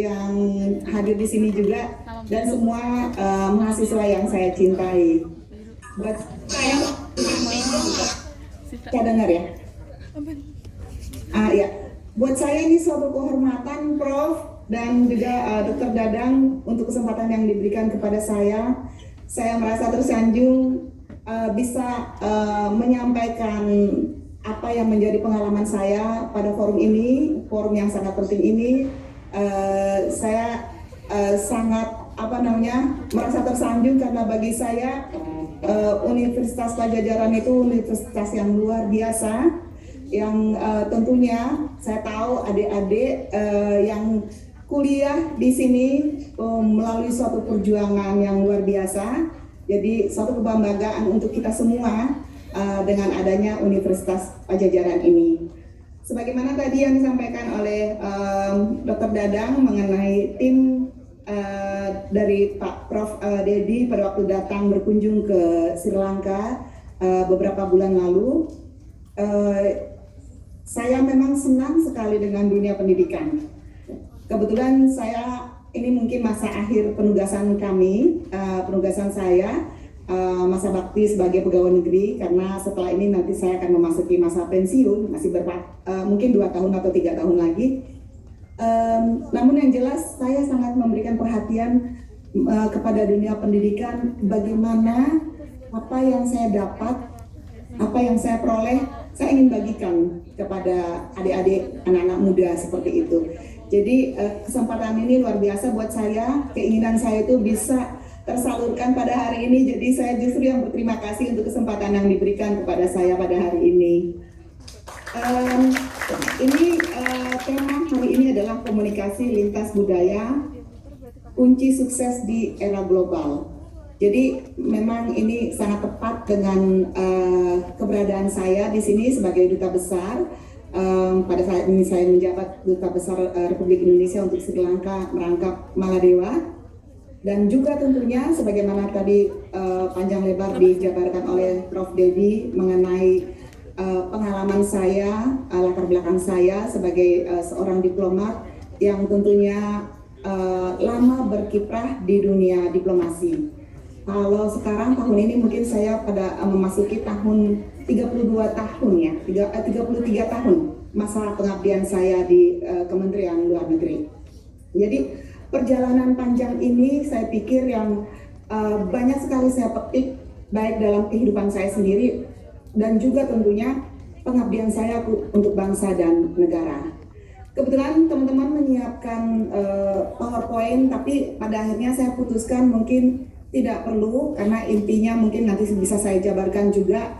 yang hadir di sini juga dan semua mahasiswa yang saya cintai. Buat saya, saya dengar ya. Ya, buat saya ini suatu kehormatan, Prof, dan juga Dr. Dadang untuk kesempatan yang diberikan kepada saya. Saya merasa tersanjung bisa menyampaikan apa yang menjadi pengalaman saya pada forum ini, forum yang sangat penting ini. Saya sangat merasa tersanjung karena bagi saya Universitas Padjadjaran itu universitas yang luar biasa, yang tentunya saya tahu adik-adik yang kuliah di sini melalui suatu perjuangan yang luar biasa. Jadi suatu kebanggaan untuk kita semua dengan adanya Universitas Padjadjaran ini. Sebagaimana tadi yang disampaikan oleh Dr. Dadang mengenai tim dari Pak Prof Dedi pada waktu datang berkunjung ke Sri Lanka beberapa bulan lalu, saya memang senang sekali dengan dunia pendidikan. Kebetulan saya ini mungkin masa akhir penugasan kami, penugasan saya, masa bakti sebagai pegawai negeri, karena setelah ini nanti saya akan memasuki masa pensiun, masih mungkin 2 tahun atau 3 tahun lagi. Namun yang jelas saya sangat memberikan perhatian kepada dunia pendidikan, bagaimana apa yang saya dapat, apa yang saya peroleh, saya ingin bagikan kepada adik-adik, anak-anak muda seperti itu. Jadi kesempatan ini luar biasa buat saya, keinginan saya itu bisa tersalurkan pada hari ini, jadi saya justru yang berterima kasih untuk kesempatan yang diberikan kepada saya pada hari ini. Tema hari ini adalah komunikasi lintas budaya, kunci sukses di era global. Jadi memang ini sangat tepat dengan keberadaan saya di sini sebagai duta besar. Pada saat ini saya menjabat Duta Besar Republik Indonesia untuk Sri Lanka merangkap Maladewa, dan juga tentunya sebagaimana tadi panjang lebar dijabarkan oleh Prof. Dedi mengenai pengalaman saya, latar belakang saya sebagai seorang diplomat yang tentunya lama berkiprah di dunia diplomasi. Kalau sekarang tahun ini mungkin saya pada memasuki tahun 32 tahun ya, 33 tahun masa pengabdian saya di Kementerian Luar Negeri. Jadi perjalanan panjang ini saya pikir yang banyak sekali saya petik baik dalam kehidupan saya sendiri dan juga tentunya pengabdian saya untuk bangsa dan negara. Kebetulan teman-teman menyiapkan PowerPoint, tapi pada akhirnya saya putuskan mungkin tidak perlu, karena intinya mungkin nanti bisa saya jabarkan juga.